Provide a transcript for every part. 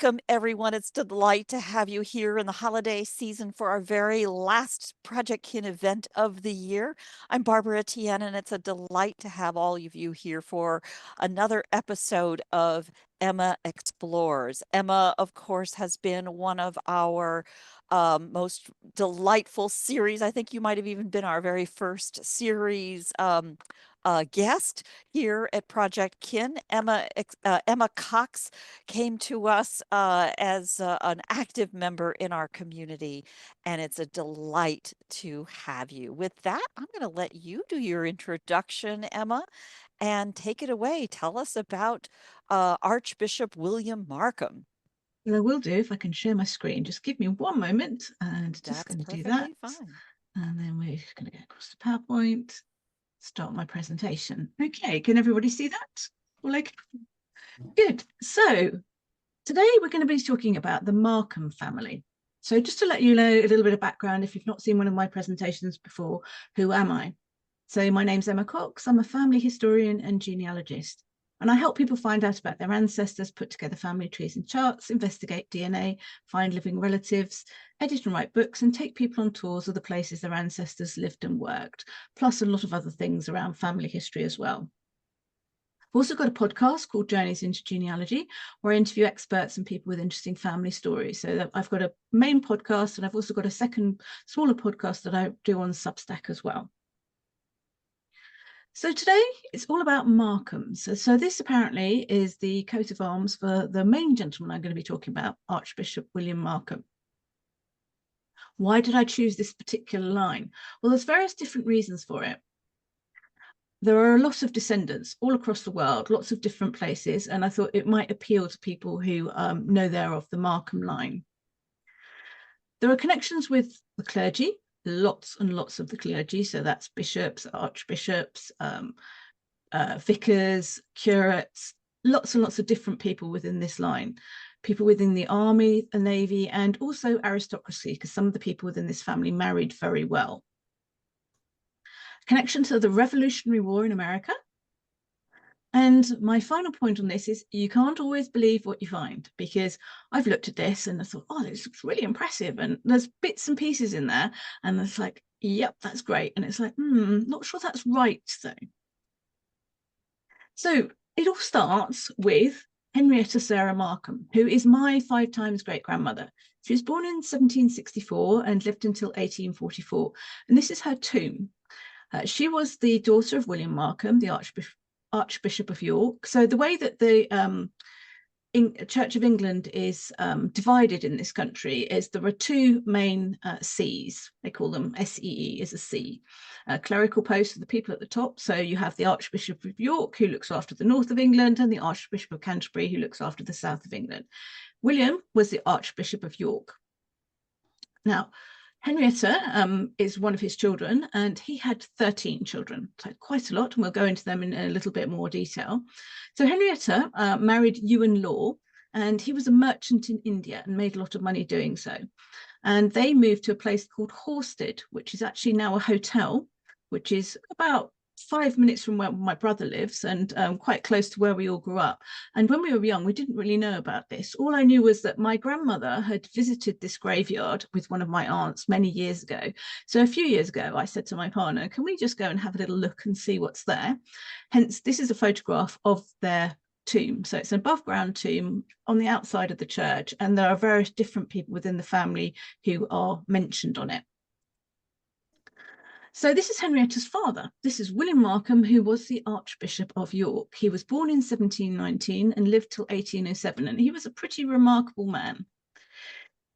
Welcome, everyone. It's a delight to have you here in the holiday season for our very last Project Kin event of the year. I'm Barbara Etienne, and it's a delight to have all of you here for another episode of Emma Explores. Emma, of course, has been one of our most delightful series. I think you might have even been our very first series guest here at Project Kin. Emma Cox came to us as an active member in our community, and it's a delight to have you. With that, I'm going to let you do your introduction, Emma, and take it away. Tell us about Archbishop William Markham. Well, I will do if I can share my screen. Just give me one moment and just That's going to do that. perfectly fine. And then we're going to go across the PowerPoint, start my presentation. Okay, can everybody see that? All okay? Good. So today we're going to be talking about the Markham family. So just to let you know a little bit of background, if you've not seen one of my presentations before, who am I? So my name's Emma Cox. I'm a family historian and genealogist. And I help people find out about their ancestors, put together family trees and charts, investigate DNA, find living relatives, edit and write books, and take people on tours of the places their ancestors lived and worked, plus a lot of other things around family history as well. I've also got a podcast called Journeys into Genealogy, where I interview experts and people with interesting family stories. So I've got a main podcast, and I've also got a second smaller podcast that I do on Substack as well. So today it's all about Markham. So this apparently is the coat of arms for the main gentleman I'm going to be talking about, Archbishop William Markham. Why did I choose this particular line? Well, there's various different reasons for it. There are a lot of descendants all across the world, lots of different places, and I thought it might appeal to people who know they're of the Markham line. There are connections with the clergy, lots and lots of the clergy, so that's bishops, archbishops, vicars, curates, lots and lots of different people within this line, people within the army, the navy, and also aristocracy, because some of the people within this family married very well. Connection to the Revolutionary War in America. And my final point on this is you can't always believe what you find, because I've looked at this and I thought, oh, this looks really impressive. And there's bits and pieces in there. And it's like, yep, that's great. And it's like, not sure that's right, though. So it all starts with Henrietta Sarah Markham, who is my 5 times great-grandmother. She was born in 1764 and lived until 1844. And this is her tomb. She was the daughter of William Markham, the Archbishop of York. So the way that the Church of England is divided in this country is there are 2 main Cs. They call them SEE is a C. Clerical posts are the people at the top. So you have the Archbishop of York, who looks after the north of England, and the Archbishop of Canterbury, who looks after the south of England. William was the Archbishop of York. Now, Henrietta is one of his children, and he had 13 children, so quite a lot, and we'll go into them in a little bit more detail. So Henrietta married Ewan Law, and he was a merchant in India and made a lot of money doing so. And they moved to a place called Horsted, which is actually now a hotel, which is about 5 minutes from where my brother lives, and quite close to where we all grew up. And when we were young, we didn't really know about this. All I knew was that my grandmother had visited this graveyard with one of my aunts many years ago. So a few years ago, I said to my partner, can we just go and have a little look and see what's there? Hence, this is a photograph of their tomb. So it's an above ground tomb on the outside of the church, and there are various different people within the family who are mentioned on it. So this is Henrietta's father. This is William Markham, who was the Archbishop of York. He was born in 1719 and lived till 1807, and he was a pretty remarkable man.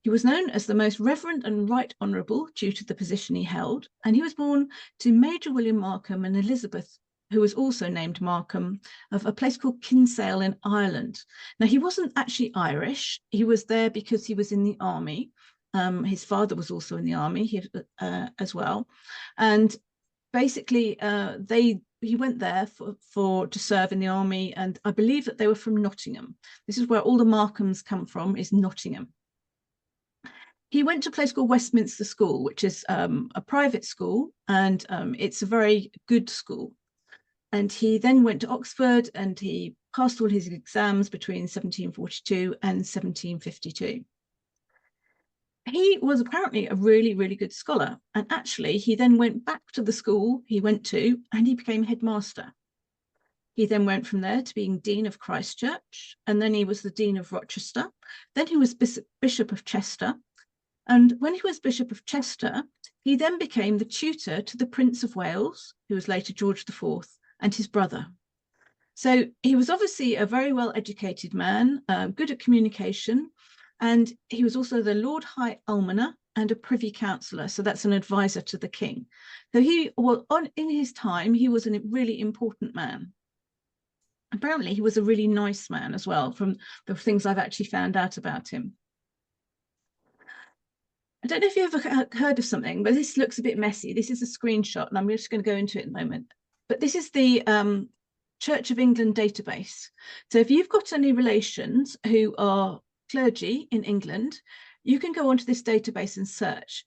He was known as the most reverend and right honourable due to the position he held, and he was born to Major William Markham and Elizabeth, who was also named Markham, of a place called Kinsale in Ireland. Now, he wasn't actually Irish. He was there because he was in the army. His father was also in the army as well. And basically, he went there to serve in the army. And I believe that they were from Nottingham. This is where all the Markhams come from, is Nottingham. He went to a place called Westminster School, which is a private school, and it's a very good school. And he then went to Oxford, and he passed all his exams between 1742 and 1752. He was apparently a really, really good scholar. And actually, he then went back to the school he went to and he became headmaster. He then went from there to being Dean of Christ Church, and then he was the Dean of Rochester. Then he was Bishop of Chester. And when he was Bishop of Chester, he then became the tutor to the Prince of Wales, who was later George IV, and his brother. So he was obviously a very well-educated man, good at communication, and he was also the Lord High Almoner and a Privy Councillor. So that's an advisor to the king. So he was in his time, he was a really important man. Apparently, he was a really nice man as well, from the things I've actually found out about him. I don't know if you ever heard of something, but this looks a bit messy. This is a screenshot, and I'm just going to go into it in a moment. But this is the Church of England database. So if you've got any relations who are clergy in England, you can go onto this database and search.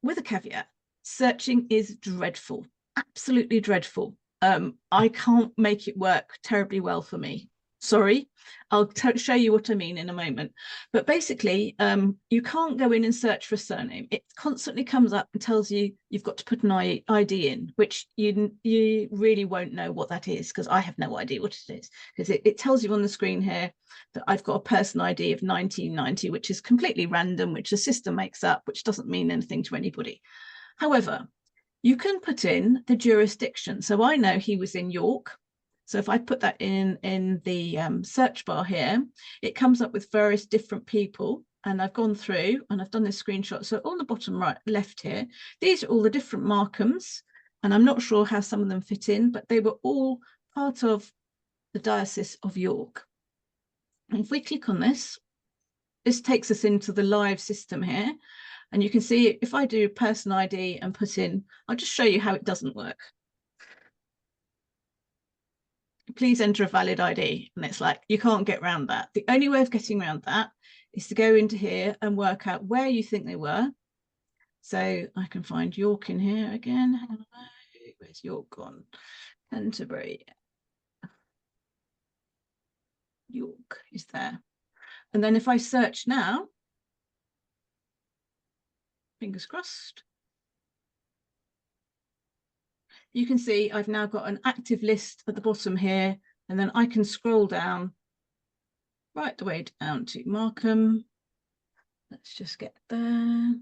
With a caveat, searching is dreadful, absolutely dreadful. I can't make it work terribly well for me. Sorry, I'll show you what I mean in a moment. But basically, you can't go in and search for a surname. It constantly comes up and tells you you've got to put an ID in, which you really won't know what that is, because I have no idea what it is. Because it tells you on the screen here that I've got a person ID of 1990, which is completely random, which the system makes up, which doesn't mean anything to anybody. However, you can put in the jurisdiction. So I know he was in York. So if I put that in the search bar here, it comes up with various different people. And I've gone through and I've done this screenshot. So on the bottom right left here, these are all the different Markhams. And I'm not sure how some of them fit in, but they were all part of the Diocese of York. And if we click on this, this takes us into the live system here. And you can see if I do person ID and put in, I'll just show you how it doesn't work. Please enter a valid ID. And it's like, you can't get around that. The only way of getting around that is to go into here and work out where you think they were. So I can find York in here again. Where's York gone? Canterbury. York is there. And then if I search now, fingers crossed, you can see I've now got an active list at the bottom here, and then I can scroll down right the way down to Markham. Let's just get there.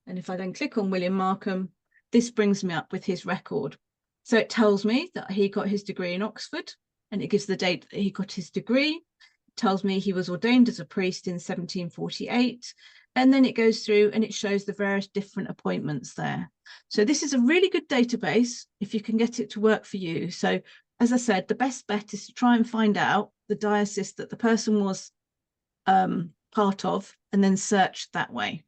And if I then click on William Markham, this brings me up with his record. So it tells me that he got his degree in Oxford, and it gives the date that he got his degree. It tells me he was ordained as a priest in 1748. And then it goes through and it shows the various different appointments there. So this is a really good database if you can get it to work for you. So as I said, the best bet is to try and find out the diocese that the person was part of and then search that way.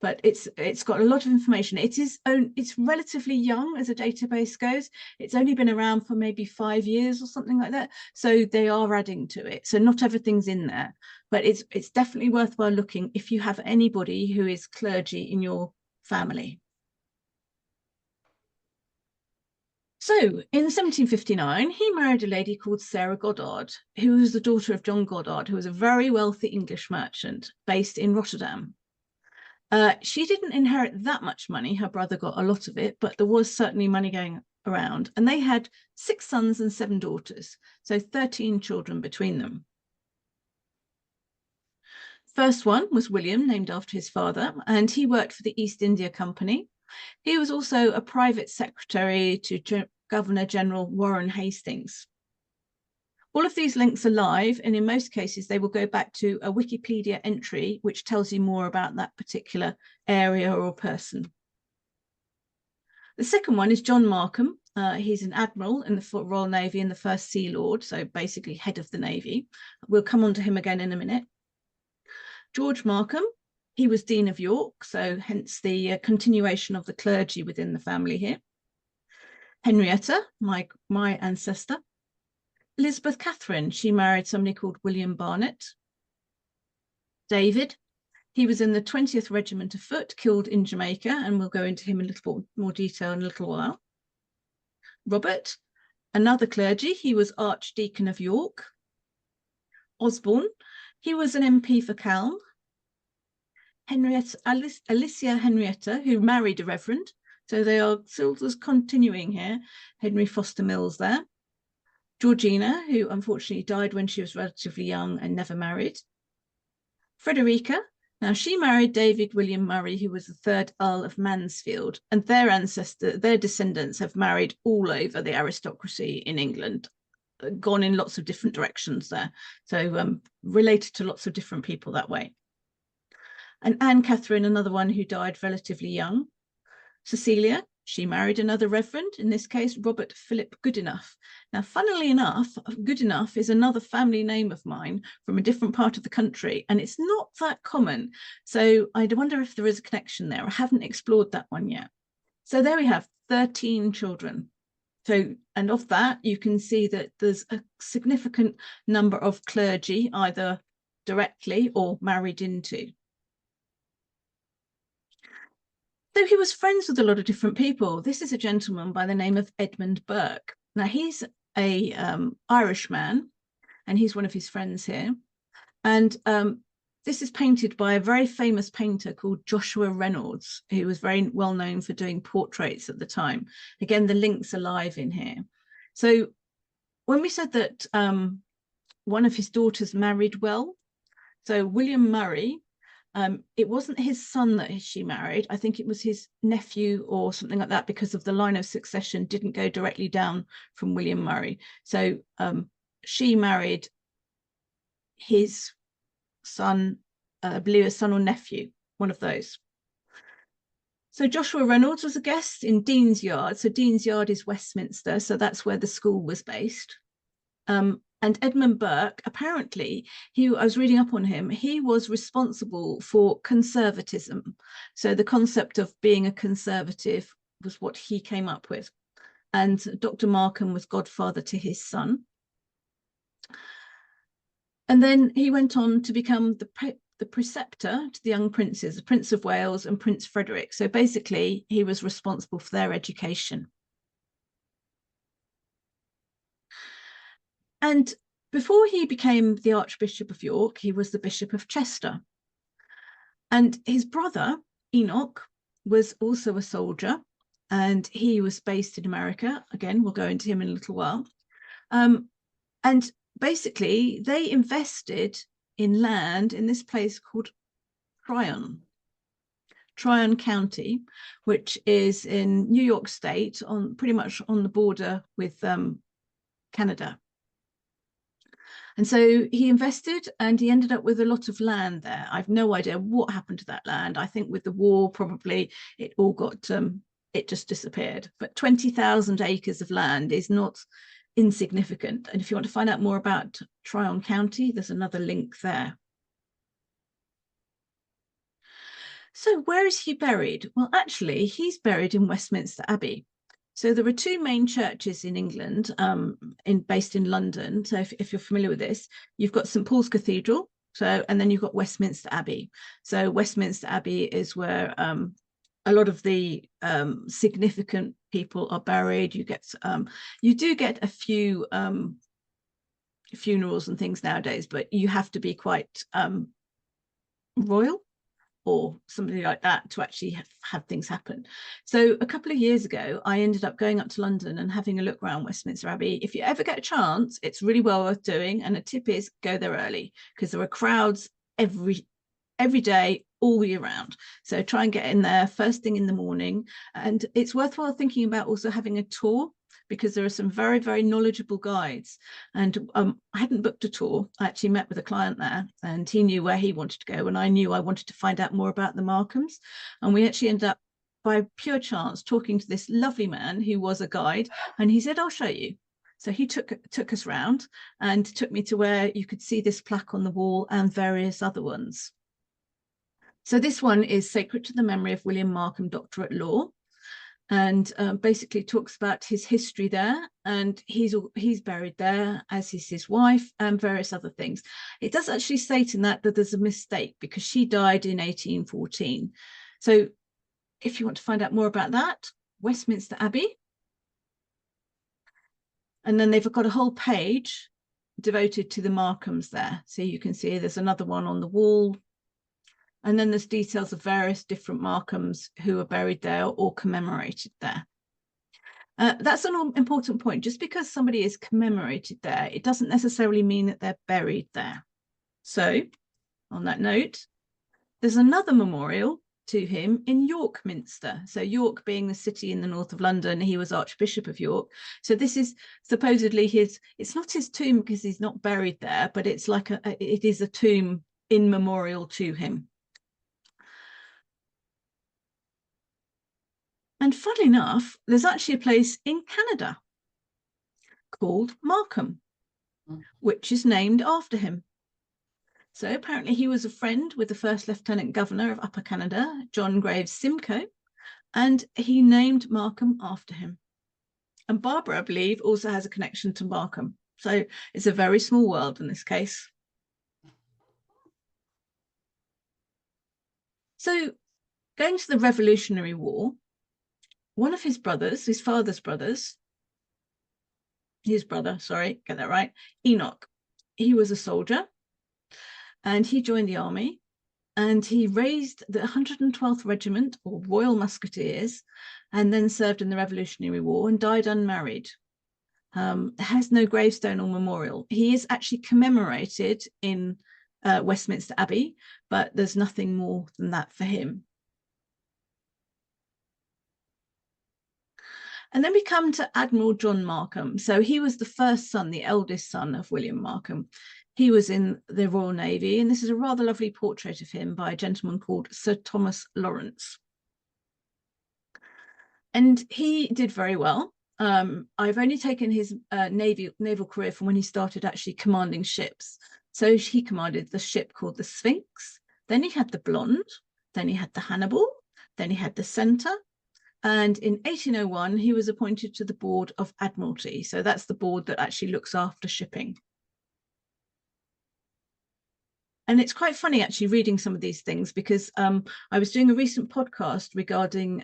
But it's got a lot of information. It's relatively young as a database goes. It's only been around for maybe 5 years or something like that. So they are adding to it. So not everything's in there, but it's definitely worthwhile looking if you have anybody who is clergy in your family. So in 1759, he married a lady called Sarah Goddard, who was the daughter of John Goddard, who was a very wealthy English merchant based in Rotterdam. She didn't inherit that much money. Her brother got a lot of it, but there was certainly money going around. And they had 6 sons and 7 daughters, so 13 children between them. First one was William, named after his father, and he worked for the East India Company. He was also a private secretary to Governor General Warren Hastings. All of these links are live, and in most cases, they will go back to a Wikipedia entry, which tells you more about that particular area or person. The second one is John Markham. He's an admiral in the Royal Navy and the first Sea Lord, so basically head of the Navy. We'll come on to him again in a minute. George Markham, he was Dean of York, so hence the continuation of the clergy within the family here. Henrietta, my ancestor. Elizabeth Catherine, she married somebody called William Barnett. David, he was in the 20th Regiment of Foot, killed in Jamaica, and we'll go into him in a little more detail in a little while. Robert, Another clergy, he was Archdeacon of York. Osborne, he was an MP for Calne. Alicia Henrietta, who married a reverend. So they are still just continuing here. Henry Foster Mills there. Georgina, who unfortunately died when she was relatively young and never married. Frederica, now she married David William Murray, who was the third Earl of Mansfield, and their descendants have married all over the aristocracy in England, gone in lots of different directions there. So related to lots of different people that way. And Anne Catherine, another one who died relatively young. Cecilia, she married another reverend, in this case, Robert Philip Goodenough. Now, funnily enough, Goodenough is another family name of mine from a different part of the country, and it's not that common. So I wonder if there is a connection there. I haven't explored that one yet. So there we have 13 children. So, and of that, you can see that there's a significant number of clergy, either directly or married into. So he was friends with a lot of different people. This is a gentleman by the name of Edmund Burke. Now he's a Irishman, and he's one of his friends here. And this is painted by a very famous painter called Joshua Reynolds, who was very well known for doing portraits at the time. Again, the link's alive in here. So when we said that one of his daughters married well, so William Murray, it wasn't his son that she married. I think it was his nephew or something like that, because of the line of succession didn't go directly down from William Murray. So she married his son, I believe a son or nephew, one of those. So Joshua Reynolds was a guest in Dean's Yard. So Dean's Yard is Westminster. So that's where the school was based. And Edmund Burke, apparently, I was reading up on him, he was responsible for conservatism. So the concept of being a conservative was what he came up with. And Dr. Markham was godfather to his son. And then he went on to become the preceptor to the young princes, the Prince of Wales and Prince Frederick. So basically, he was responsible for their education. And before he became the Archbishop of York, he was the Bishop of Chester. And his brother, Enoch, was also a soldier, and he was based in America. Again, we'll go into him in a little while. And basically, they invested in land in this place called Tryon County, which is in New York State, on pretty much on the border with Canada. And so he invested, and he ended up with a lot of land there. I've no idea what happened to that land. I think with the war, probably it all got, it just disappeared. But 20,000 acres of land is not insignificant. And if you want to find out more about Tryon County, there's another link there. So where is he buried? Well, actually, he's buried in Westminster Abbey. So there are two main churches in England, based in London. So if you're familiar with this, you've got St. Paul's Cathedral, and then you've got Westminster Abbey. So Westminster Abbey is where a lot of the significant people are buried. You do get a few funerals and things nowadays, but you have to be quite royal or somebody like that to actually have things happen. So a couple of years ago, I ended up going up to London and having a look around Westminster Abbey. If you ever get a chance, it's really well worth doing. And a tip is go there early, because there are crowds every day, all year round. So try and get in there first thing in the morning. And it's worthwhile thinking about also having a tour, because there are some very, very knowledgeable guides. And I hadn't booked a tour. I actually met with a client there, and he knew where he wanted to go, and I knew I wanted to find out more about the Markhams. And we actually ended up, by pure chance, talking to this lovely man who was a guide, and he said, I'll show you. So he took us round and took me to where you could see this plaque on the wall and various other ones. So this one is Sacred to the Memory of William Markham, Doctor at Law, and basically talks about his history there, and he's buried there, as is his wife, and various other things. It does actually state in that there's a mistake, because she died in 1814. So if you want to find out more about that, Westminster Abbey. And then they've got a whole page devoted to the Markhams there. So you can see there's another one on the wall. And then there's details of various different Markhams who are buried there or commemorated there. That's an important point. Just because somebody is commemorated there, it doesn't necessarily mean that they're buried there. So on that note, there's another memorial to him in York Minster. So York being the city in the north of London, he was Archbishop of York. So this is supposedly his, it's not his tomb because he's not buried there, but it's like it is a tomb in memorial to him. And funnily enough, there's actually a place in Canada called Markham, which is named after him. So apparently he was a friend with the first Lieutenant Governor of Upper Canada, John Graves Simcoe, and he named Markham after him. And Barbara, I believe, also has a connection to Markham. So it's a very small world in this case. So going to the Revolutionary War, one of his brothers, his father's brothers, get that right, Enoch, he was a soldier and he joined the army and he raised the 112th Regiment or Royal Musketeers and then served in the Revolutionary War and died unmarried. Has no gravestone or memorial. He is actually commemorated in Westminster Abbey, but there's nothing more than that for him. And then we come to Admiral John Markham. So he was the first son, the eldest son of William Markham. He was in the Royal Navy, and this is a rather lovely portrait of him by a gentleman called Sir Thomas Lawrence. And he did very well. I've only taken his naval career from when he started actually commanding ships. So he commanded the ship called the Sphinx. Then he had the Blonde. Then he had the Hannibal. Then he had the Center. And in 1801, he was appointed to the Board of Admiralty. So that's the board that actually looks after shipping. And it's quite funny actually reading some of these things because I was doing a recent podcast regarding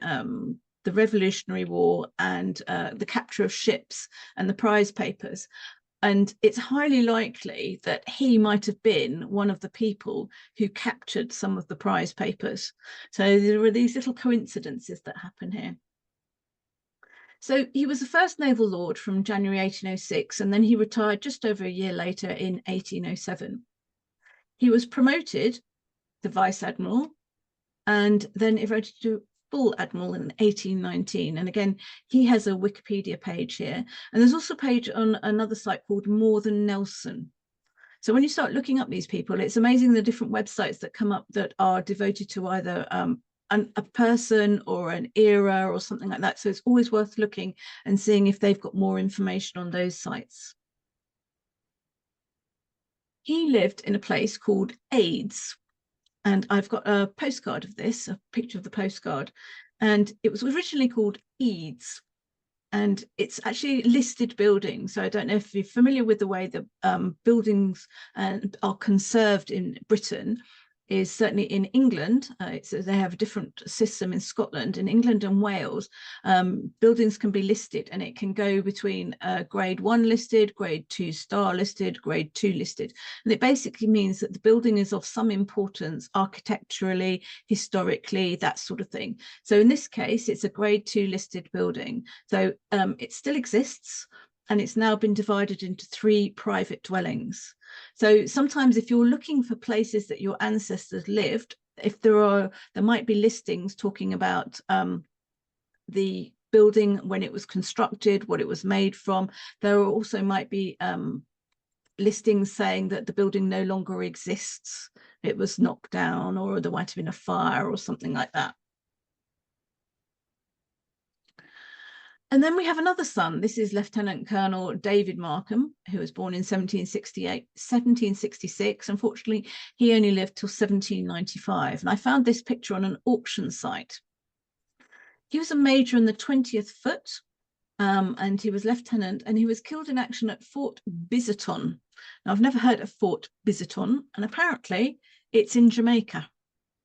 the Revolutionary War and the capture of ships and the prize papers. And it's highly likely that he might have been one of the people who captured some of the prize papers. So there were these little coincidences that happen here. So he was the first naval lord from January 1806, and then he retired just over a year later in 1807. He was promoted to vice admiral and then eventually to full admiral in 1819. And again, he has a Wikipedia page here. And there's also a page on another site called More Than Nelson. So when you start looking up these people, it's amazing the different websites that come up that are devoted to either a person or an era or something like that. So it's always worth looking and seeing if they've got more information on those sites. He lived in a place called Aids. And I've got a postcard of this, a picture of the postcard. And it was originally called Eads. And it's actually listed buildings. So I don't know if you're familiar with the way the buildings are conserved in Britain. Is certainly in England. They have a different system in Scotland. In England and Wales, buildings can be listed and it can go between grade 1 listed, grade 2 star listed, grade 2 listed. And it basically means that the building is of some importance architecturally, historically, that sort of thing. So in this case, it's a grade 2 listed building. So it still exists. And it's now been divided into 3 private dwellings. So sometimes if you're looking for places that your ancestors lived, if there might be listings talking about the building when it was constructed, what it was made from. There also might be listings saying that the building no longer exists. It was knocked down, or there might have been a fire or something like that. And then we have another son. This is Lieutenant Colonel David Markham, who was born in 1766. Unfortunately, he only lived till 1795. And I found this picture on an auction site. He was a major in the 20th Foot, and he was lieutenant, and he was killed in action at Fort Biziton. Now, I've never heard of Fort Biziton, and apparently it's in Jamaica.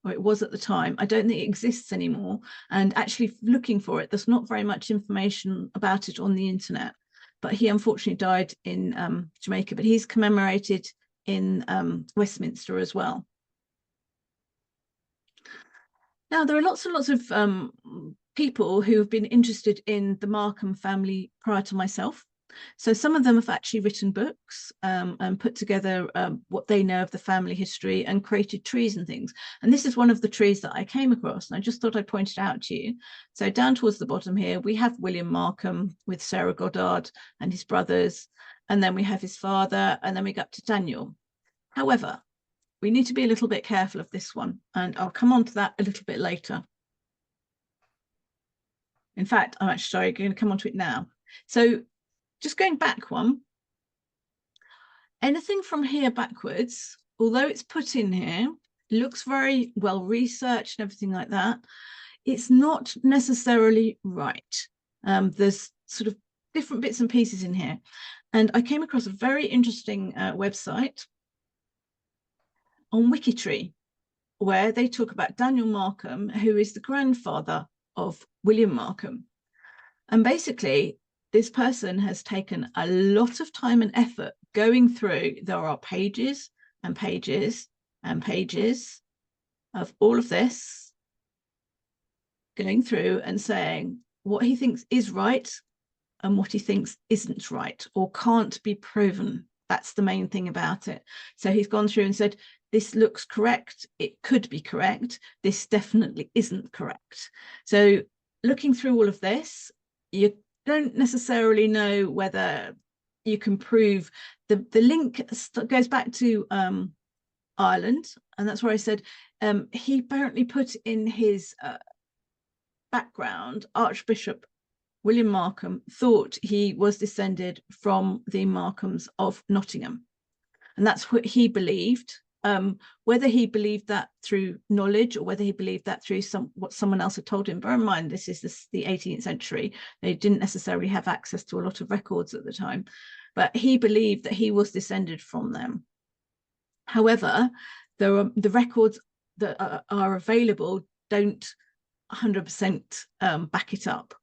Or it was at the time. I don't think it exists anymore. And actually looking for it, there's not very much information about it on the internet. but he unfortunately died in Jamaica, but he's commemorated in Westminster as well. Now, there are lots and lots of people who have been interested in the Markham family prior to myself. So some of them have actually written books and put together what they know of the family history and created trees and things. And this is one of the trees that I came across, and I just thought I'd point it out to you. So down towards the bottom here, we have William Markham with Sarah Goddard and his brothers, and then we have his father, and then we go up to Daniel. However, we need to be a little bit careful of this one, and I'll come on to that a little bit later. In fact, I'm actually going to come on to it now. So just going back one, anything from here backwards, although it's put in here, looks very well researched and everything like that, it's not necessarily right. There's sort of different bits and pieces in here. And I came across a very interesting website on Wikitree, where they talk about Daniel Markham, who is the grandfather of William Markham. And basically, this person has taken a lot of time and effort going through. There are pages and pages and pages of all of this, going through and saying what he thinks is right and what he thinks isn't right or can't be proven. That's the main thing about it. So he's gone through and said, this looks correct, it could be correct, this definitely isn't correct. So looking through all of this, you don't necessarily know whether you can prove. The link goes back to Ireland, and that's where I said he apparently put in his background, Archbishop William Markham thought he was descended from the Markhams of Nottingham, and that's what he believed. Whether he believed that through knowledge or whether he believed that through what someone else had told him. Bear in mind, this is the 18th century. They didn't necessarily have access to a lot of records at the time, but he believed that he was descended from them. However, the records that are available don't 100% back it up.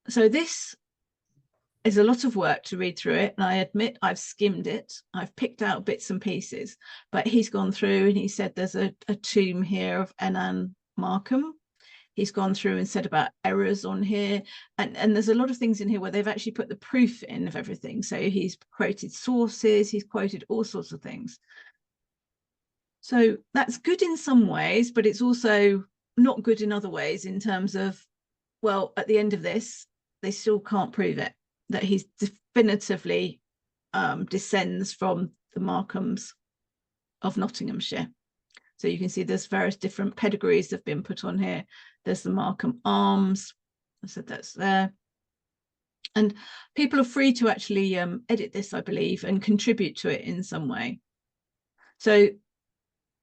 So this is a lot of work to read through it, and I admit I've skimmed it. I've picked out bits and pieces, but he's gone through and he said there's a tomb here of Enan Markham. He's gone through and said about errors on here, and there's a lot of things in here where they've actually put the proof in of everything. So he's quoted sources, he's quoted all sorts of things. So that's good in some ways, but it's also not good in other ways in terms of, well, at the end of this, they still can't prove it, that he's definitively descends from the Markhams of Nottinghamshire. So you can see there's various different pedigrees that have been put on here. There's the Markham Arms. I said that's there. And people are free to actually edit this, I believe, and contribute to it in some way. So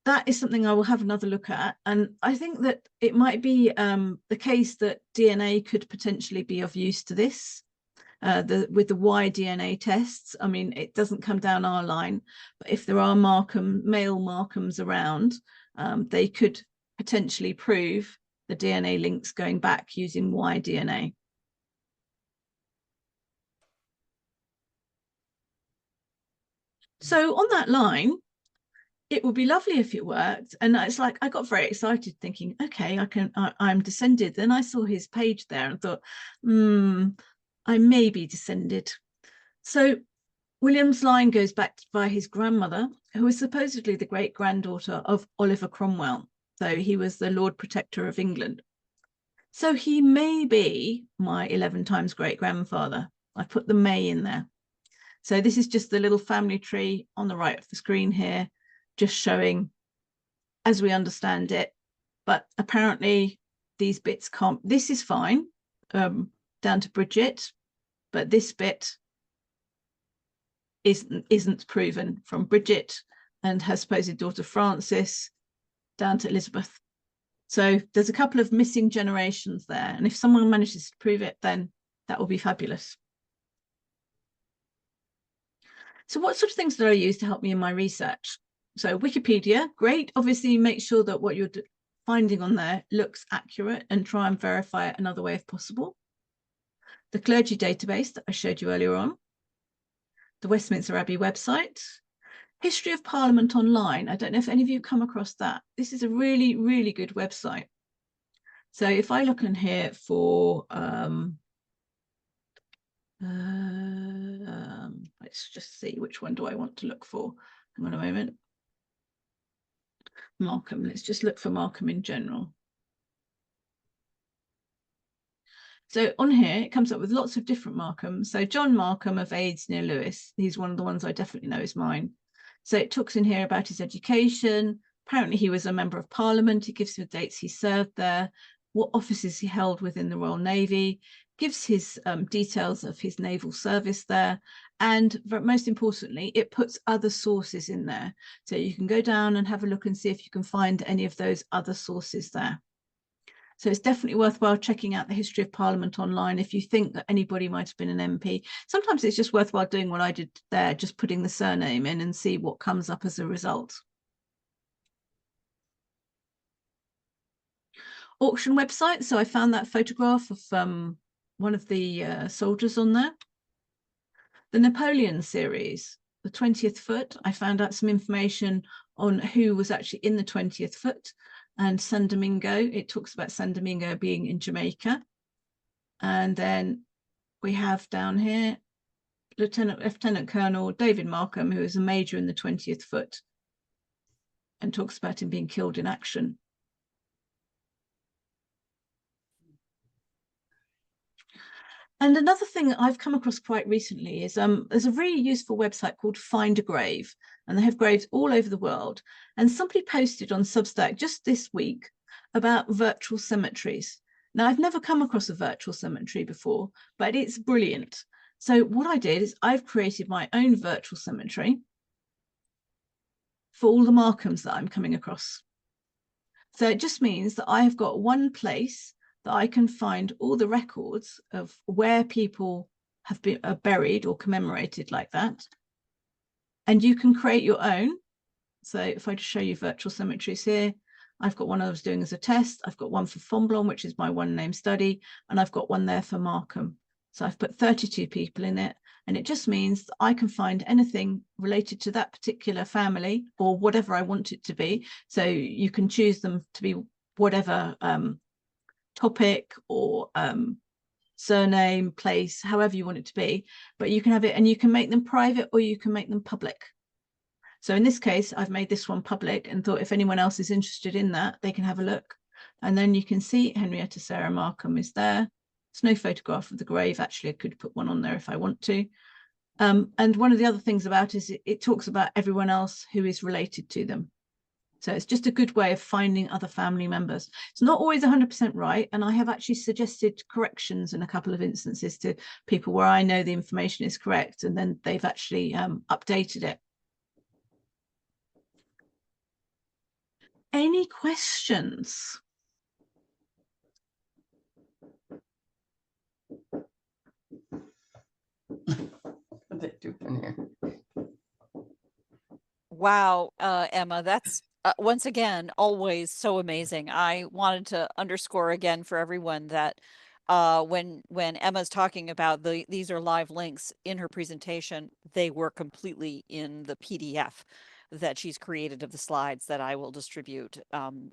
that is something I will have another look at. And I think that it might be the case that DNA could potentially be of use to this. With the Y DNA tests, I mean, it doesn't come down our line, but if there are male Markhams around, they could potentially prove the DNA links going back using Y DNA. So on that line, it would be lovely if it worked. And it's like, I got very excited thinking, okay, I'm descended. Then I saw his page there and thought, I may be descended. So William's line goes back by his grandmother, who was supposedly the great granddaughter of Oliver Cromwell. So he was the Lord Protector of England. So he may be my 11 times great grandfather. I put the may in there. So this is just the little family tree on the right of the screen here, just showing as we understand it. But apparently these bits can't, this is fine, down to Bridget, but this bit isn't proven from Bridget and her supposed daughter Frances down to Elizabeth. So there's a couple of missing generations there. And if someone manages to prove it, then that will be fabulous. So what sort of things did I use to help me in my research? So Wikipedia, great. Obviously, make sure that what you're finding on there looks accurate and try and verify it another way if possible. the clergy database that I showed you earlier on, the Westminster Abbey website, History of Parliament Online. I don't know if any of you come across that. This is a really, really good website. So if I look in here for, let's just see, which one do I want to look for? Hang on a moment. Markham, let's just look for Markham in general. So on here, it comes up with lots of different Markhams. So John Markham of Aids near Lewes, he's one of the ones I definitely know is mine. So it talks in here about his education. Apparently he was a member of Parliament. It gives the dates he served there, what offices he held within the Royal Navy, gives his details of his naval service there. And most importantly, it puts other sources in there. So you can go down and have a look and see if you can find any of those other sources there. So it's definitely worthwhile checking out the History of Parliament online if you think that anybody might have been an MP. Sometimes it's just worthwhile doing what I did there, just putting the surname in and see what comes up as a result. Auction website. So I found that photograph of one of the soldiers on there. The Napoleon series, the 20th foot. I found out some information on who was actually in the 20th foot. And San Domingo, it talks about San Domingo being in Jamaica. And then we have down here Lieutenant Colonel David Markham, who is a major in the 20th foot, and talks about him being killed in action. And another thing that I've come across quite recently is there's a really useful website called Find a Grave, and they have graves all over the world. And somebody posted on Substack just this week about virtual cemeteries. Now, I've never come across a virtual cemetery before, but it's brilliant. So what I did is I've created my own virtual cemetery for all the Markhams that I'm coming across. So it just means that I have got one place that I can find all the records of where people have been buried or commemorated like that. And you can create your own. So if I just show you virtual cemeteries here, I've got one I was doing as a test. I've got one for Fonblanc, which is my one name study. And I've got one there for Markham. So I've put 32 people in it. And it just means that I can find anything related to that particular family or whatever I want it to be. So you can choose them to be whatever topic or surname, place, however you want it to be. But you can have it and you can make them private or you can make them public. So in this case, I've made this one public and thought if anyone else is interested in that, they can have a look. And then you can see Henrietta Sarah Markham is there. There's no photograph of the grave. Actually, I could put one on there if I want to. And one of the other things about it is it talks about everyone else who is related to them. So it's just a good way of finding other family members. It's not always 100% right. And I have actually suggested corrections in a couple of instances to people where I know the information is correct. And then they've actually updated it. Any questions? Wow, Emma, that's once again always so amazing. I wanted to underscore again for everyone that when Emma's talking about these are live links in her presentation, they were completely in the PDF that she's created of the slides that I will distribute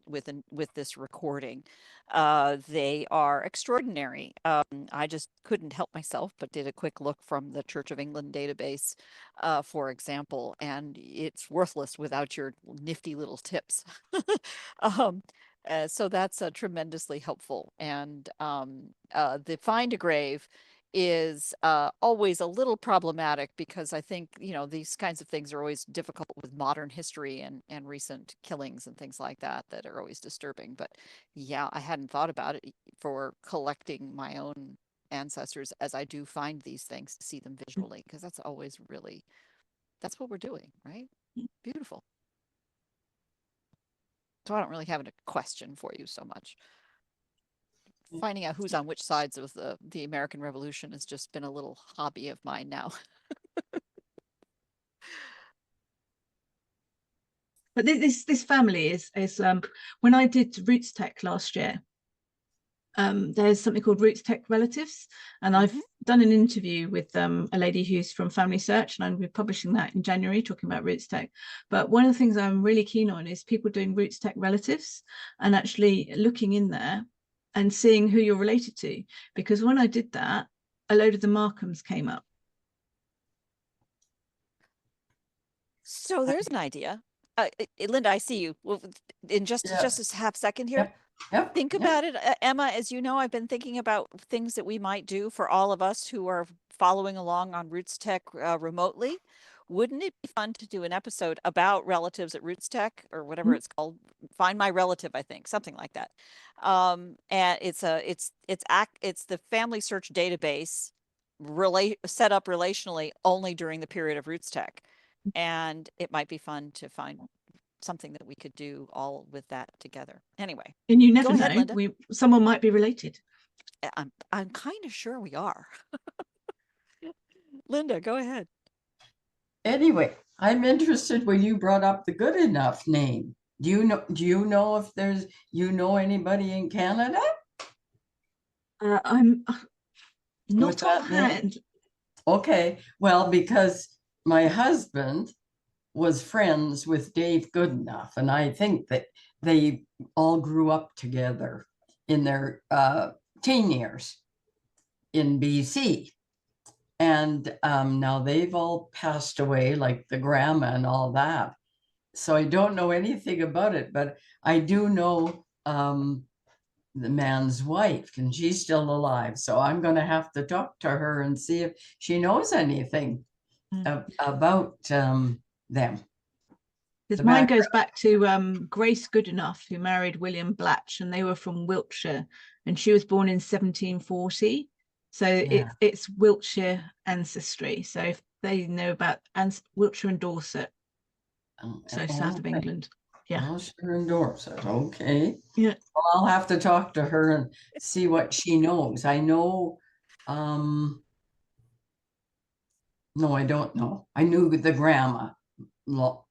with this recording. They are extraordinary. I just couldn't help myself, but did a quick look from the Church of England database, for example, and it's worthless without your nifty little tips. um, so that's tremendously helpful. And the Find a Grave is always a little problematic because I think, you know, these kinds of things are always difficult with modern history and recent killings and things like that that are always disturbing. But yeah, I hadn't thought about it for collecting my own ancestors as I do find these things to see them visually, because that's always really, that's what we're doing, right? Beautiful. So I don't really have a question for you so much. Finding out who's on which sides of the American Revolution has just been a little hobby of mine now. But this family is when I did Roots Tech last year, there's something called Roots Tech Relatives, and I've done an interview with a lady who's from Family Search, and I'm going to be publishing that in January, talking about Roots Tech. But one of the things I'm really keen on is people doing Roots Tech Relatives and actually looking in there and seeing who you're related to, because when I did that, a load of the Markhams came up. So there's an idea. Linda, I see you. Well, in just a half second here. Yep. Think about it, Emma. As you know, I've been thinking about things that we might do for all of us who are following along on Roots Tech remotely. Wouldn't it be fun to do an episode about relatives at Roots Tech or whatever it's called? Find My Relative, I think, something like that. And it's the family search database set up relationally only during the period of Roots Tech. And it might be fun to find something that we could do all with that together. Anyway, and you never go ahead, know, Linda. Someone might be related. I'm kind of sure we are. Linda, go ahead. Anyway, I'm interested when you brought up the Good Enough name. Do you know if there's anybody in Canada? I'm not offhand. Okay, well, because my husband was friends with Dave Goodenough, and I think that they all grew up together in their teen years in BC. And now they've all passed away, like the grandma and all that. So I don't know anything about it, but I do know the man's wife, and she's still alive. So I'm going to have to talk to her and see if she knows anything about them. Because mine goes back to Grace Goodenough, who married William Blatch, and they were from Wiltshire, and she was born in 1740. So it's Wiltshire ancestry. So if they know about Wiltshire and Dorset, so south of England. Yeah. Wiltshire and Dorset. Okay. Yeah. Well, I'll have to talk to her and see what she knows. I know. No, I don't know. I knew the grandma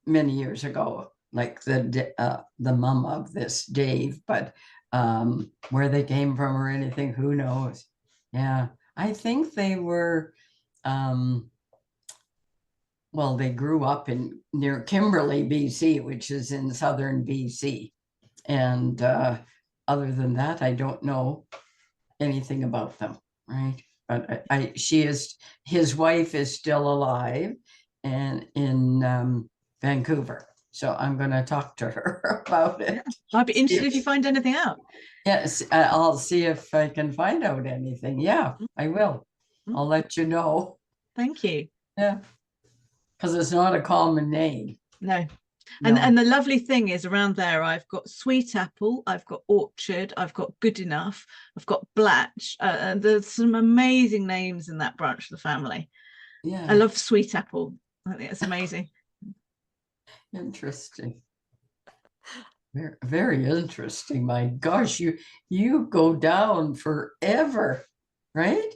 many years ago, like the mom of this Dave, but where they came from or anything, who knows? Yeah, I think they were, well, they grew up near Kimberley, BC, which is in southern BC. And other than that, I don't know anything about them, right? But his wife is still alive and in Vancouver. So I'm going to talk to her about it. I'd be interested if you find anything out. Yes, I'll see if I can find out anything. Yeah, I will. I'll let you know. Thank you. Yeah, because it's not a common name. No. And the lovely thing is around there, I've got Sweet Apple, I've got Orchard, I've got Good Enough, I've got Blatch. And there's some amazing names in that branch of the family. Yeah, I love Sweet Apple. I think it's amazing. Interesting. Very, very interesting. My gosh, you go down forever, right?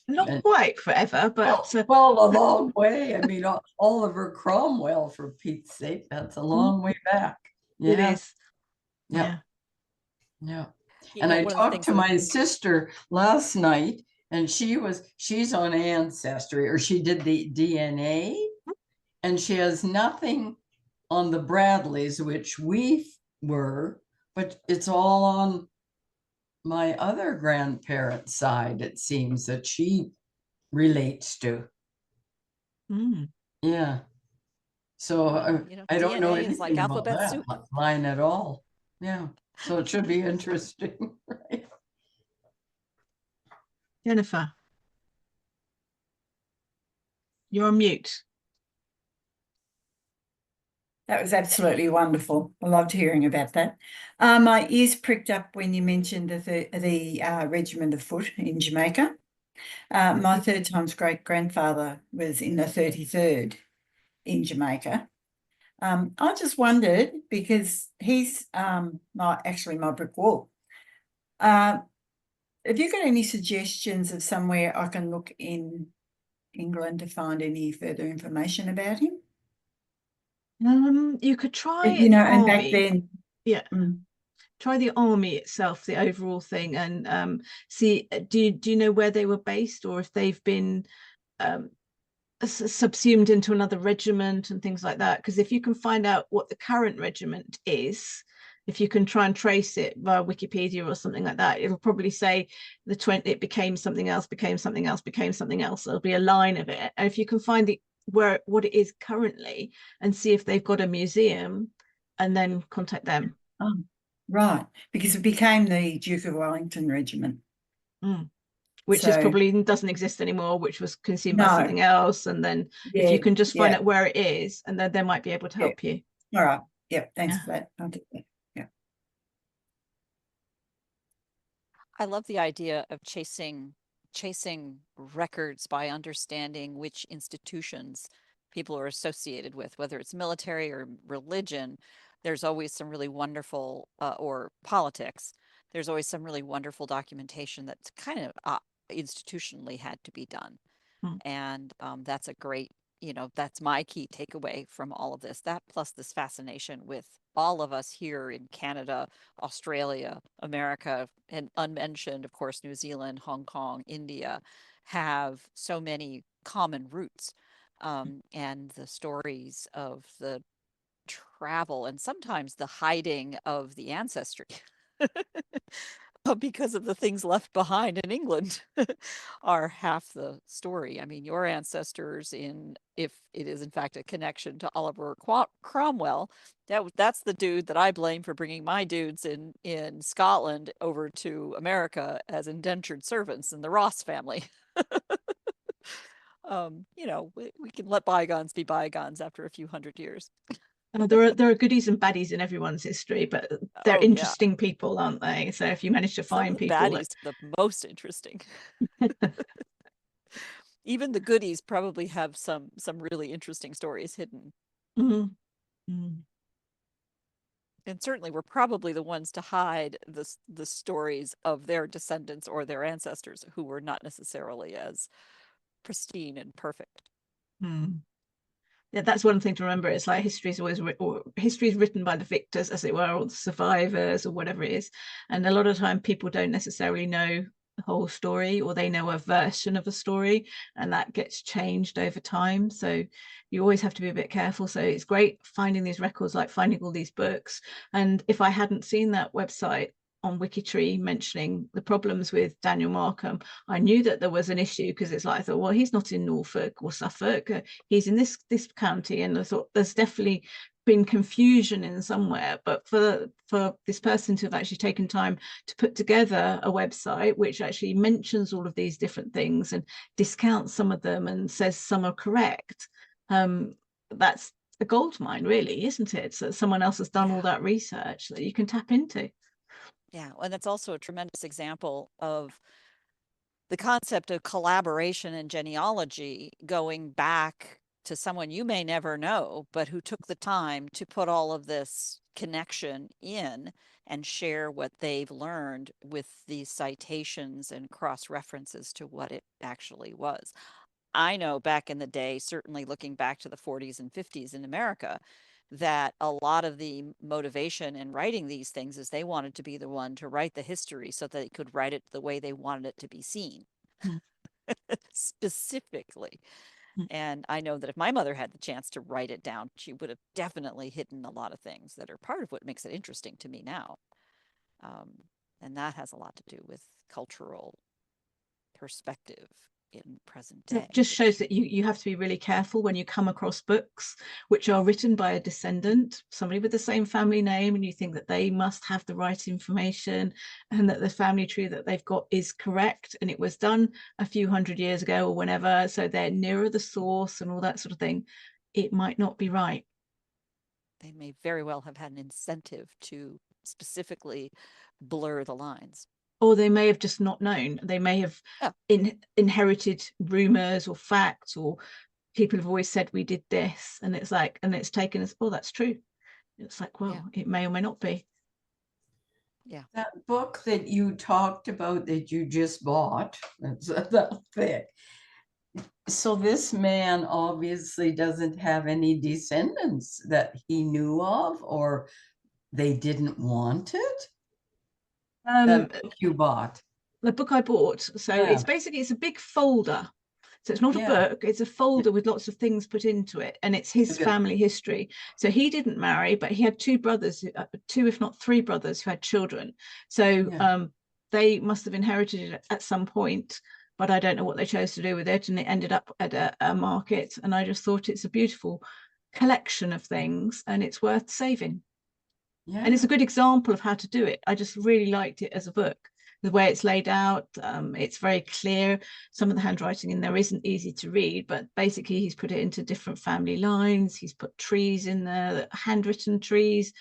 Not quite forever, but well, a long way. I mean, Oliver Cromwell, for Pete's sake, that's a long way back. Yeah. It is. Yeah. And I talked to my sister last night, and she's on Ancestry, or she did the DNA, and she has nothing on the Bradleys, which we were, but it's all on my other grandparents' side, it seems, that she relates to. Yeah. So I don't know anything like about that line at all. Yeah. So it should be interesting, right? Jennifer, you're on mute. That was absolutely wonderful. I loved hearing about that. My ears pricked up when you mentioned the Regiment of Foot in Jamaica. My third time's great-grandfather was in the 33rd in Jamaica. I just wondered, because he's actually my brick wall. Have you got any suggestions of somewhere I can look in England to find any further information about him? You could try, and back then, yeah. try the army itself, the overall thing, and see, do you know where they were based, or if they've been subsumed into another regiment and things like that? Because if you can find out what the current regiment is, if you can try and trace it via Wikipedia or something like that, it'll probably say it became something else, became something else, became something else. There'll be a line of it. And if you can find what it is currently and see if they've got a museum, and then contact them. Oh, right, because it became the Duke of Wellington Regiment. Which is probably doesn't exist anymore, which was consumed by something else. And then if you can just find out where it is, and then they might be able to help you. All right. Yep. Thanks for that. I'll do that. Yeah. I love the idea of chasing records by understanding which institutions people are associated with, whether it's military or religion. There's always some really wonderful, or politics. There's always some really wonderful documentation that's kind of institutionally had to be done. And that's a great, that's my key takeaway from all of this. That plus this fascination with all of us here in Canada, Australia, America, and unmentioned, of course, New Zealand, Hong Kong, India, have so many common roots. And the stories of the travel and sometimes the hiding of the ancestry because of the things left behind in England are half the story. I mean, your ancestors, if it is in fact a connection to Oliver Cromwell, that's the dude that I blame for bringing my dudes in Scotland over to America as indentured servants in the Ross family. We can let bygones be bygones after a few hundred years. There are goodies and baddies in everyone's history, but they're interesting people, aren't they? So if you manage to find people, baddies are the most interesting. Even the goodies probably have some really interesting stories hidden. And certainly we're probably the ones to hide the stories of their descendants or their ancestors who were not necessarily as pristine and perfect. Yeah, that's one thing to remember. It's like history is written by the victors, as it were, or the survivors, or whatever it is. And a lot of time people don't necessarily know the whole story, or they know a version of a story, and that gets changed over time. So you always have to be a bit careful. So it's great finding these records, like finding all these books. And if I hadn't seen that website on Wikitree mentioning the problems with Daniel Markham, I knew that there was an issue, because it's like, I thought, well, he's not in Norfolk or Suffolk, he's in this county, and I thought there's definitely been confusion in somewhere. But for this person to have actually taken time to put together a website which actually mentions all of these different things and discounts some of them and says some are correct, that's a gold mine, really, isn't it? So someone else has done all that research that you can tap into. Yeah, and that's also a tremendous example of the concept of collaboration and genealogy, going back to someone you may never know, but who took the time to put all of this connection in and share what they've learned with these citations and cross references to what it actually was. I know back in the day, certainly looking back to the 40s and 50s in America, that a lot of the motivation in writing these things is they wanted to be the one to write the history so that they could write it the way they wanted it to be seen. Specifically. And I know that if my mother had the chance to write it down, she would have definitely hidden a lot of things that are part of what makes it interesting to me now. And that has a lot to do with cultural perspective in present day. It just shows that you have to be really careful when you come across books which are written by a descendant, somebody with the same family name, and you think that they must have the right information and that the family tree that they've got is correct, and it was done a few hundred years ago or whenever, so they're nearer the source and all that sort of thing. It might not be right. They may very well have had an incentive to specifically blur the lines. Or they may have just not known. They may have inherited rumors or facts, or people have always said we did this, and it's like, and it's taken as, oh, that's true. It's like, well, it may or may not be. Yeah. That book that you talked about that you just bought, that's that thick. So this man obviously doesn't have any descendants that he knew of, or they didn't want it? The book you bought. The book I bought. So Yeah. it's a big folder. So it's not a book, it's a folder with lots of things put into it, and it's his family history. So he didn't marry, but he had two brothers, two if not three brothers who had children. So they must have inherited it at some point, but I don't know what they chose to do with it, and it ended up at a market. And I just thought it's a beautiful collection of things, and it's worth saving. Yeah. And it's a good example of how to do it. I just really liked it as a book. The way it's laid out, it's very clear. Some of the handwriting in there isn't easy to read, but basically he's put it into different family lines. He's put trees in there, handwritten trees,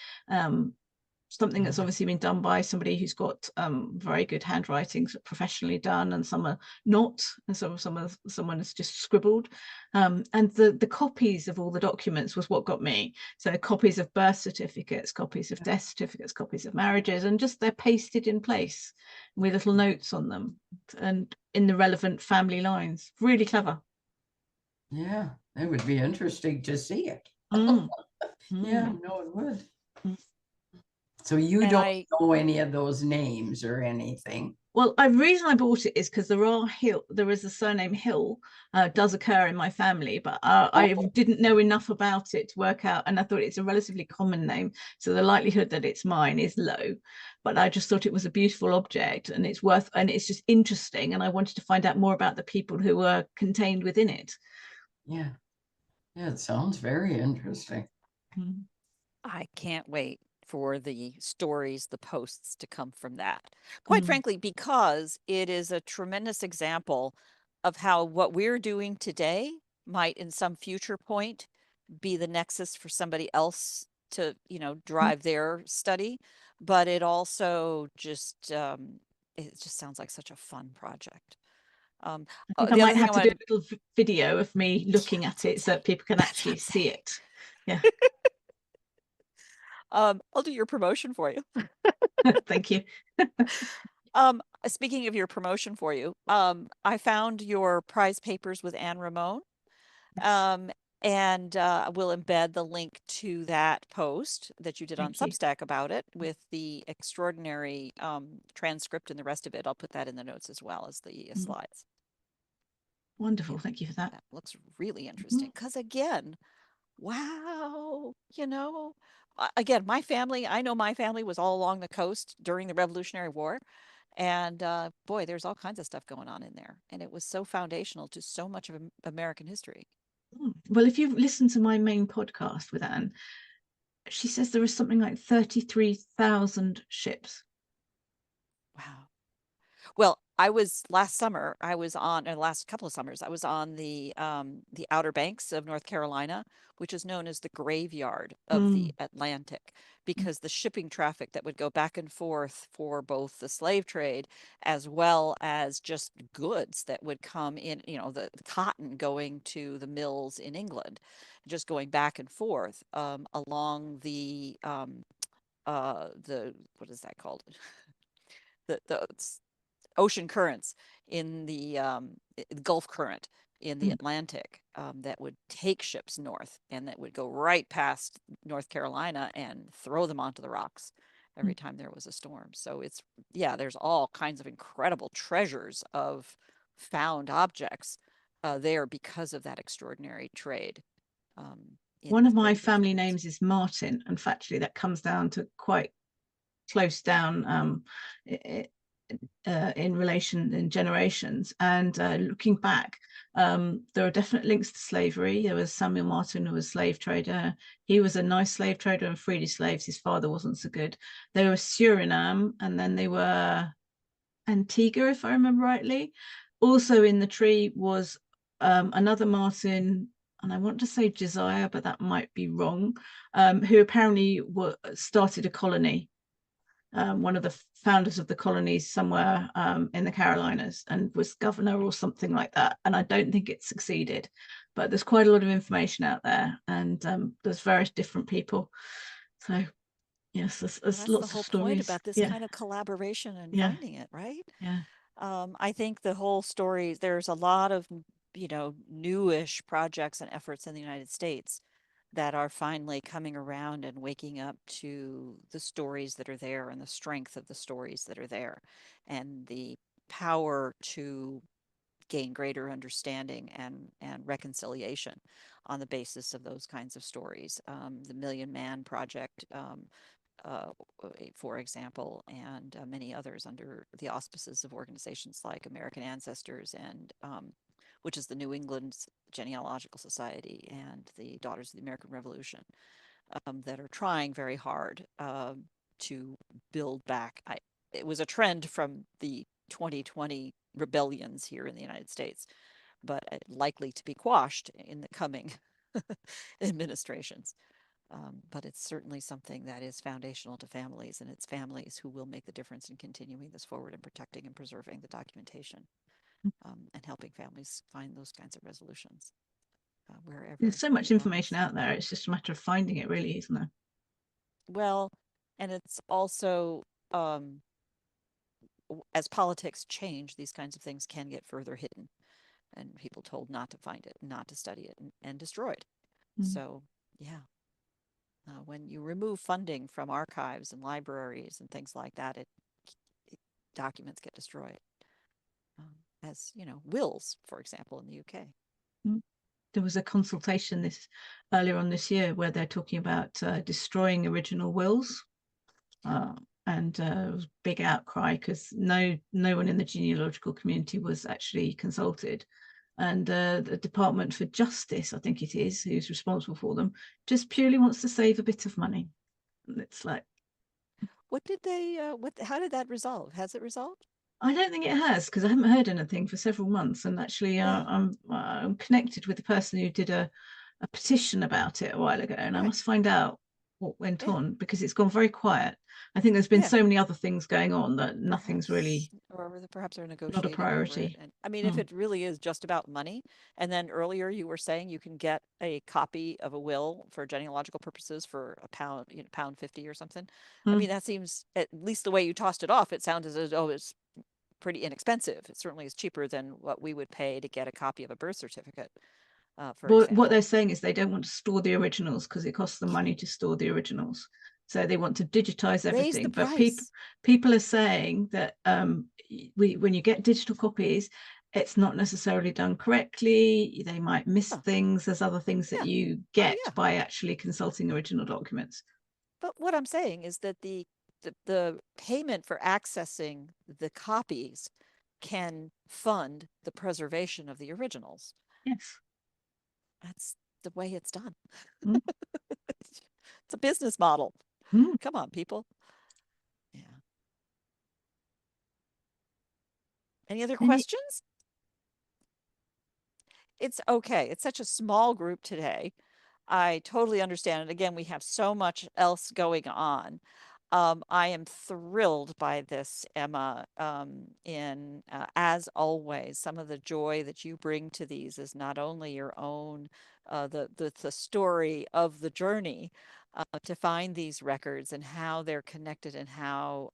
something that's obviously been done by somebody who's got very good handwriting, professionally done, and some are not, and someone has just scribbled. And the copies of all the documents was what got me. So copies of birth certificates, copies of death certificates, copies of marriages, and just they're pasted in place with little notes on them and in the relevant family lines. Really clever. Yeah, it would be interesting to see it. Yeah, no, it would. So you don't know any of those names or anything? Well, the reason I bought it is because there is a surname Hill, does occur in my family, but I didn't know enough about it to work out, and I thought it's a relatively common name, so the likelihood that it's mine is low. But I just thought it was a beautiful object, and it's just interesting, and I wanted to find out more about the people who were contained within it. Yeah, it sounds very interesting. I can't wait for the stories, the posts to come from that. Quite frankly, because it is a tremendous example of how what we're doing today might in some future point be the nexus for somebody else to, drive their study. But it also just, it just sounds like such a fun project. I think I might have to do a little video of me looking at it so that people can actually see it. Yeah. I'll do your promotion for you. Thank you. Speaking of your promotion for you, I found your prize papers with Anne Ramon. And we'll embed the link to that post that you did on Substack about it with the extraordinary transcript and the rest of it. I'll put that in the notes as well as the slides. Wonderful. Thank you for that. That looks really interesting because again, wow, again, I know my family was all along the coast during the Revolutionary War. And boy, there's all kinds of stuff going on in there. And it was so foundational to so much of American history. Well, if you've listened to my main podcast with Anne, she says there is something like 33,000 ships. Wow. Well, I was last summer, I was on, or the last couple of summers, I was on the Outer Banks of North Carolina, which is known as the graveyard of the Atlantic, because the shipping traffic that would go back and forth for both the slave trade as well as just goods that would come in, the cotton going to the mills in England, just going back and forth along the what is that called? the ocean currents in the Gulf Current in the Atlantic that would take ships north and that would go right past North Carolina and throw them onto the rocks every time there was a storm. So there's all kinds of incredible treasures of found objects there because of that extraordinary trade. One of my family names is Martin, and factually that comes down to quite close down in relation in generations. And looking back, there are definite links to slavery. There was Samuel Martin, who was a slave trader. He was a nice slave trader and freed his slaves. His father wasn't so good. They were Suriname, and then they were Antigua, if I remember rightly. Also in the tree was another Martin, and I want to say Josiah, but that might be wrong, who apparently started a colony. One of the founders of the colonies somewhere in the Carolinas, and was governor or something like that. And I don't think it succeeded, but there's quite a lot of information out there, and there's various different people. So yes, there's lots of stories. Point about this kind of collaboration and finding it, right? Yeah. I think the whole story, there's a lot of, newish projects and efforts in the United States that are finally coming around and waking up to the stories that are there and the strength of the stories that are there and the power to gain greater understanding and reconciliation on the basis of those kinds of stories. The Million Man Project, uh, for example, and many others under the auspices of organizations like American Ancestors and which is the New England Genealogical Society and the Daughters of the American Revolution, that are trying very hard to build back. It was a trend from the 2020 rebellions here in the United States, but likely to be quashed in the coming administrations. But it's certainly something that is foundational to families, and it's families who will make the difference in continuing this forward and protecting and preserving the documentation, and helping families find those kinds of resolutions wherever. There's so much it information lies. out there. It's just a matter of finding it, really, isn't it? Well, and it's also, as politics change, these kinds of things can get further hidden and people told not to find it, not to study it, and destroyed. So, yeah. When you remove funding from archives and libraries and things like that, documents get destroyed. As you know, wills, for example, in the UK. There was a consultation earlier on this year where they're talking about destroying original wills, and it was a big outcry because no one in the genealogical community was actually consulted. And the Department for Justice, I think it is, who's responsible for them, just purely wants to save a bit of money. And it's like, what did they? How did that resolve? Has it resolved? I don't think it has, because I haven't heard anything for several months. And actually, Yeah. I'm connected with the person who did a petition about it a while ago, and I Right. must find out what went Yeah. on, because it's gone very quiet. I think there's been Yeah. so many other things going on that nothing's really, or perhaps they're not a negotiating over it. priority. And I mean, if it really is just about money, and then earlier you were saying you can get a copy of a will for genealogical purposes for £1, £1.50 or something. I mean, that seems, at least the way you tossed it off, it sounded as though it's pretty inexpensive. It certainly is cheaper than what we would pay to get a copy of a birth certificate, for But example. what they're saying is they don't want to store the originals because it costs them money to store the originals. So they want to digitize everything. Raise the But price. people are saying that when you get digital copies, it's not necessarily done correctly. They might miss things. There's other things that you get by actually consulting original documents. But what I'm saying is that the payment for accessing the copies can fund the preservation of the originals. Yes. That's the way it's done. Mm. It's a business model. Come on, people. Yeah. Any other questions? It's okay. It's such a small group today. I totally understand. And again, we have so much else going on. I am thrilled by this, Emma. As always, some of the joy that you bring to these is not only your own, the story of the journey to find these records and how they're connected and how,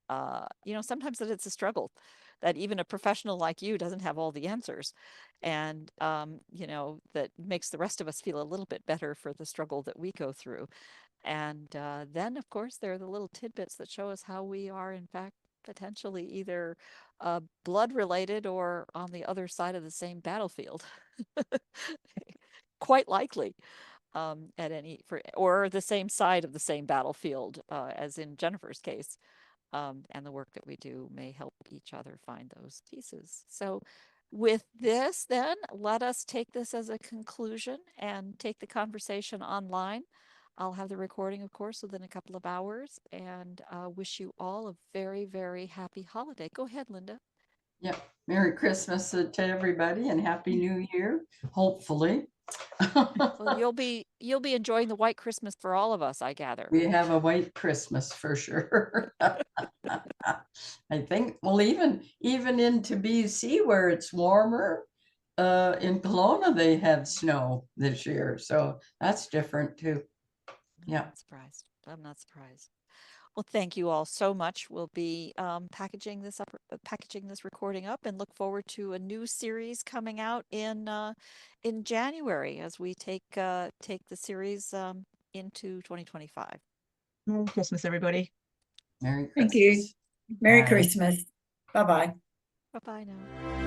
sometimes that it's a struggle, that even a professional like you doesn't have all the answers. And, that makes the rest of us feel a little bit better for the struggle that we go through. And then, of course, there are the little tidbits that show us how we are, in fact, potentially either blood related or on the other side of the same battlefield. Quite likely, or the same side of the same battlefield, as in Jennifer's case. And the work that we do may help each other find those pieces. So with this, then, let us take this as a conclusion and take the conversation online. I'll have the recording, of course, within a couple of hours, and wish you all a very, very happy holiday. Go ahead, Linda. Yep. Merry Christmas to everybody and Happy New Year, hopefully. Well, you'll be enjoying the white Christmas for all of us, I gather. We have a white Christmas for sure. I think, well, even into BC where it's warmer, in Kelowna they had snow this year, so that's different too. Yeah. I'm not surprised. Well, thank you all so much. We'll be packaging this recording up, and look forward to a new series coming out in January as we take the series into 2025. Merry Christmas, everybody. Merry Thank you. Christmas. Merry Bye. Christmas. Bye-bye. Bye bye now.